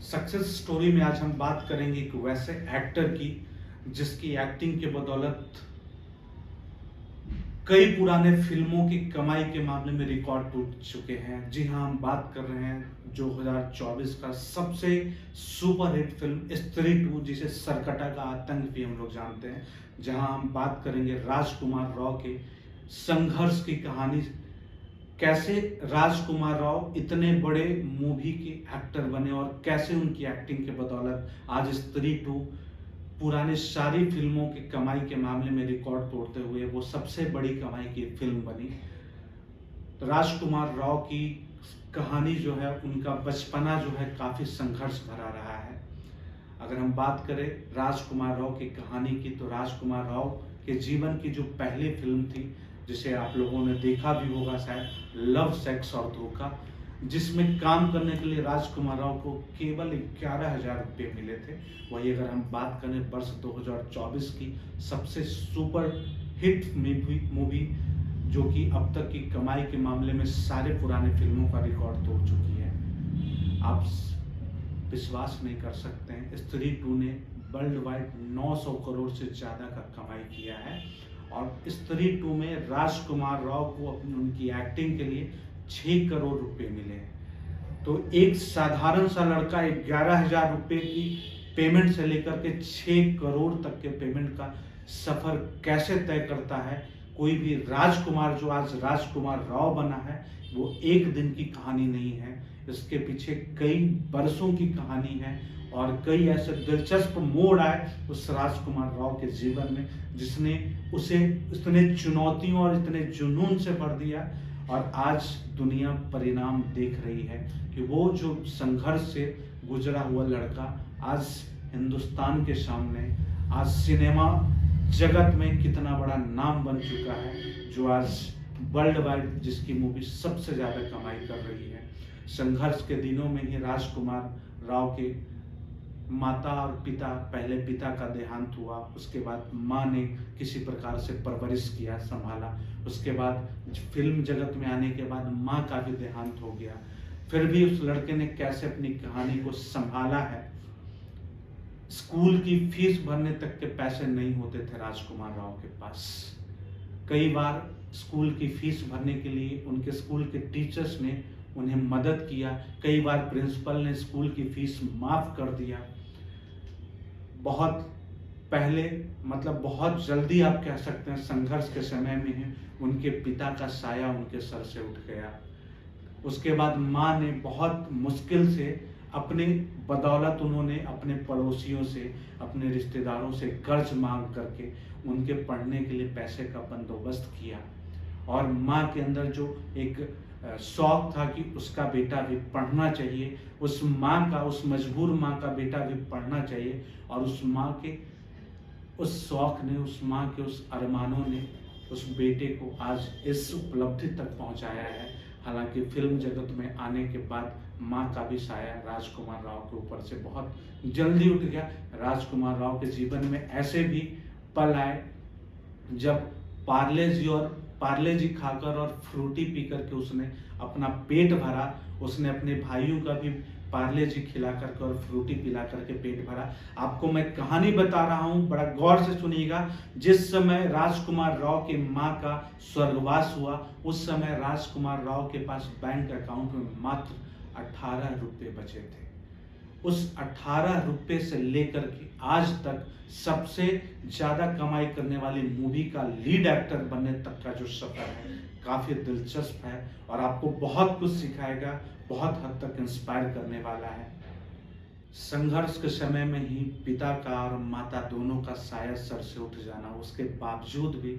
Success story में आज हम बात करेंगे एक वैसे एक्टर की जिसकी एक्टिंग के बदौलत कई पुराने फिल्मों की कमाई के मामले में रिकॉर्ड टूट चुके हैं। जी हाँ, हम बात कर रहे हैं 2024 का सबसे सुपर हिट फिल्म स्त्री 2, जिसे सरकटा का आतंक भी हम लोग जानते हैं। जहां हम बात करेंगे राजकुमार राव के संघर्ष की कहानी, कैसे राजकुमार राव इतने बड़े मूवी के एक्टर बने और कैसे उनकी एक्टिंग के बदौलत आज स्त्री 2 पुराने सारी फिल्मों की कमाई के मामले में रिकॉर्ड तोड़ते हुए वो सबसे बड़ी कमाई की फिल्म बनी। राजकुमार राव की कहानी जो है, उनका बचपना जो है काफी संघर्ष भरा रहा है। अगर हम बात करें राजकुमार राव की कहानी की, तो राजकुमार राव के जीवन की जो पहली फिल्म थी, जिसे आप लोगों ने देखा भी होगा शायद, लव सेक्स और धोखा, जिसमें काम करने के लिए राजकुमार राव को केवल 11,000 रुपये मिले थे। वही अगर हम बात करें वर्ष 2024 की सबसे सुपर हिट मूवी जो कि अब तक की कमाई के मामले में सारे पुराने फिल्मों का रिकॉर्ड तोड़ चुकी है, आप विश्वास नहीं कर सकते हैं, स्त्री 2 ने वर्ल्ड वाइड 900 करोड़ से ज़्यादा का कमाई किया है। और स्त्री 2 में राजकुमार राव को अपनी उनकी एक्टिंग के लिए 6 करोड़ रुपए मिले हैं। तो एक साधारण सा लड़का 11,000 रुपये की पेमेंट से लेकर के 6 करोड़ तक के पेमेंट का सफर कैसे तय करता है। कोई भी राजकुमार जो आज राजकुमार राव बना है, वो एक दिन की कहानी नहीं है, इसके पीछे कई बरसों की कहानी है और कई ऐसे दिलचस्प मोड़ आए उस राजकुमार राव के जीवन में, जिसने उसे इतने चुनौतियों और इतने जुनून से भर दिया। और आज दुनिया परिणाम देख रही है कि वो जो संघर्ष से गुजरा हुआ लड़का आज हिंदुस्तान के सामने, आज सिनेमा जगत में कितना बड़ा नाम बन चुका है, जो आज वर्ल्ड वाइड जिसकी मूवी सबसे ज़्यादा कमाई कर रही है। संघर्ष के दिनों में ही राजकुमार राव के माता और पिता, पहले पिता का देहांत हुआ, उसके बाद माँ ने किसी प्रकार से परवरिश किया, संभाला। उसके बाद फिल्म जगत में आने के बाद माँ का भी देहांत हो गया। फिर भी उस लड़के ने कैसे अपनी कहानी को संभाला है। स्कूल की फीस भरने तक के पैसे नहीं होते थे राजकुमार राव के पास। कई बार स्कूल की फीस भरने के लिए उनके स्कूल के टीचर्स ने उन्हें मदद किया, कई बार प्रिंसिपल ने स्कूल की फीस माफ कर दिया। बहुत पहले, मतलब बहुत जल्दी आप कह सकते हैं, संघर्ष के समय में ही उनके पिता का साया उनके सर से उठ गया। उसके बाद माँ ने बहुत मुश्किल से अपने बदौलत उन्होंने अपने पड़ोसियों से, अपने रिश्तेदारों से कर्ज मांग करके उनके पढ़ने के लिए पैसे का बंदोबस्त किया। और माँ के अंदर जो एक शौक था कि उसका बेटा भी पढ़ना चाहिए, उस माँ का, उस मजबूर माँ का बेटा भी पढ़ना चाहिए, और उस माँ के उस शौक ने, उस माँ के उस अरमानों ने उस बेटे को आज इस उपलब्धि तक पहुँचाया है। हालांकि फिल्म जगत में आने के बाद माँ का भी साया राजकुमार राव के ऊपर से बहुत जल्दी उठ गया। राजकुमार राव के जीवन में ऐसे भी पल आए जब पार्ले जी खाकर और फ्रूटी पी करके उसने अपना पेट भरा। उसने अपने भाइयों का भी पार्ले जी खिला करके और फ्रूटी पिला करके पेट भरा। आपको मैं कहानी बता रहा हूँ, बड़ा गौर से सुनिएगा। जिस समय राजकुमार राव की माँ का स्वर्गवास हुआ, उस समय राजकुमार राव के पास बैंक अकाउंट में मात्र 18 रुपये बचे थे। उस 18 रुपये से लेकर के आज तक सबसे ज्यादा कमाई करने वाली मूवी का लीड एक्टर बनने तक का जो सफर है, काफी दिलचस्प है और आपको बहुत कुछ सिखाएगा, बहुत हद तक इंस्पायर करने वाला है। संघर्ष के समय में ही पिता का और माता दोनों का साया सर से उठ जाना, उसके बावजूद भी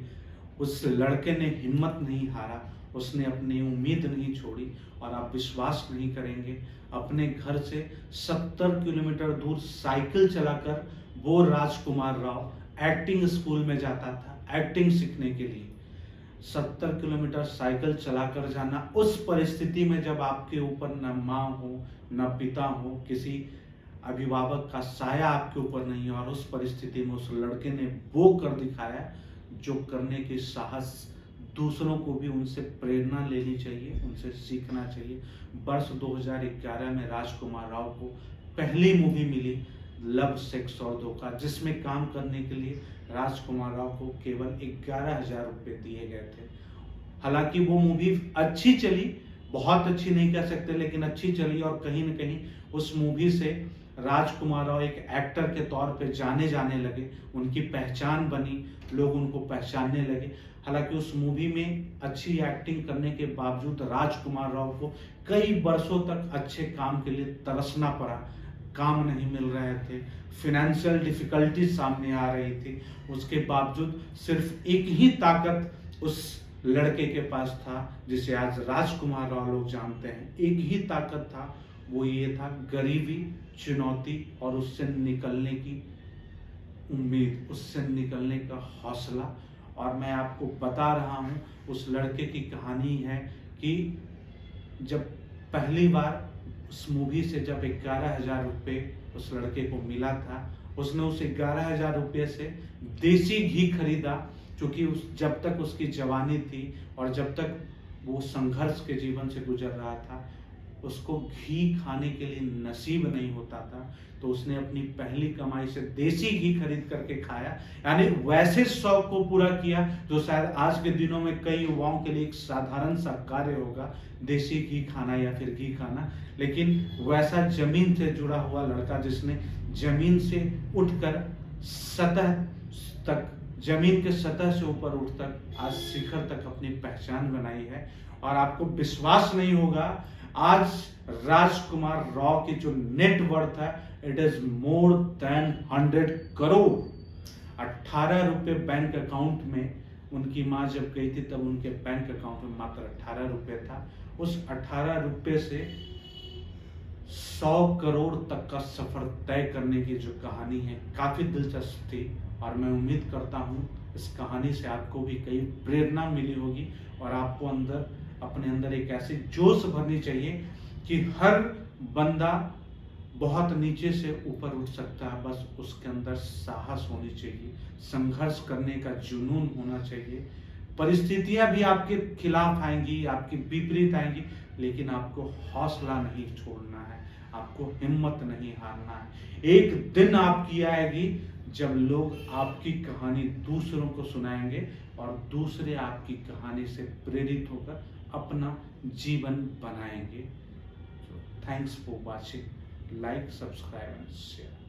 उस लड़के ने हिम्मत नहीं हारा, उसने अपनी उम्मीद नहीं छोड़ी। और आप विश्वास नहीं करेंगे, अपने घर से 70 किलोमीटर दूर साइकिल चलाकर वो राजकुमार राव एक्टिंग स्कूल में जाता था, एक्टिंग सीखने के लिए। 70 किलोमीटर साइकिल चलाकर जाना, उस परिस्थिति में जब आपके ऊपर न माँ हो, न पिता हो, किसी अभिभावक का साया आपके ऊपर नहीं है, और उस परिस्थिति में उस लड़के ने वो कर दिखाया जो करने की साहस दूसरों को भी उनसे प्रेरणा लेनी चाहिए, उनसे सीखना चाहिए। वर्ष 2011 में राजकुमार राव को पहली मूवी मिली लव सेक्स और धोखा, जिसमें काम करने के लिए राजकुमार राव को केवल 11,000 रुपये दिए गए थे। हालांकि वो मूवी अच्छी चली, बहुत अच्छी नहीं कह सकते लेकिन अच्छी चली, और कहीं न कहीं उस मूवी से राजकुमार राव एक एक्टर के तौर पे जाने लगे, उनकी पहचान बनी, लोग उनको पहचानने लगे। हालांकि उस मूवी में अच्छी एक्टिंग करने के बावजूद राजकुमार राव को कई वर्षों तक अच्छे काम के लिए तरसना पड़ा, काम नहीं मिल रहे थे, फिनेंशियल डिफिकल्टीज सामने आ रही थी। उसके बावजूद सिर्फ एक ही ताकत उस लड़के के पास था जिसे आज राजकुमार राव लोग जानते हैं, एक ही ताकत था, वो ये था गरीबी, चुनौती और उससे निकलने की उम्मीद, उससे निकलने का हौसला। और मैं आपको बता रहा हूँ उस लड़के की कहानी है कि जब पहली बार उस मूवी से जब 11,000 रुपये उस लड़के को मिला था, उसने उस 11,000 रुपये से देसी घी खरीदा, क्योंकि जब तक उसकी जवानी थी और जब तक वो संघर्ष के जीवन से गुजर रहा था, उसको घी खाने के लिए नसीब नहीं होता था, तो उसने अपनी पहली कमाई से देसी घी खरीद करके खाया। यानी वैसे शौक को पूरा किया जो शायद आज के दिनों में कई युवाओं के लिए एक साधारण सा कार्य होगा, देसी घी खाना या फिर घी खाना। लेकिन वैसा जमीन से जुड़ा हुआ लड़का जिसने जमीन से उठकर सतह तक, जमीन के सतह से ऊपर उठकर आज शिखर तक अपनी पहचान बनाई है। और आपको विश्वास नहीं होगा, आज राजकुमार राव की जो नेट वर्थ है, it is more than 100 crore. 18 रुपये बैंक अकाउंट में, उनकी माँ जब गई थी तब उनके बैंक अकाउंट में मात्र 18 रुपये था। उस 18 रुपये से 100 करोड़ तक का सफर तय करने की जो कहानी है, काफी दिलचस्प थी। और मैं उम्मीद करता हूँ इस कहानी से आपको भी कई प्रेरणा मिली होगी और आपको अपने अंदर एक ऐसी जोश भरनी चाहिए कि हर बंदा बहुत नीचे से ऊपर उठ सकता है, बस उसके अंदर साहस होनी चाहिए, संघर्ष करने का जुनून होना चाहिए। परिस्थितियां भी आपके खिलाफ आएंगी, आपके विपरीत आएंगी, लेकिन आपको हौसला नहीं छोड़ना है, आपको हिम्मत नहीं हारना है। एक दिन आपकी आएगी जब लोग आपकी कहानी दूसरों को सुनाएंगे और दूसरे आपकी कहानी से प्रेरित होकर अपना जीवन बनाएंगे। Thanks for watching, like, subscribe and share.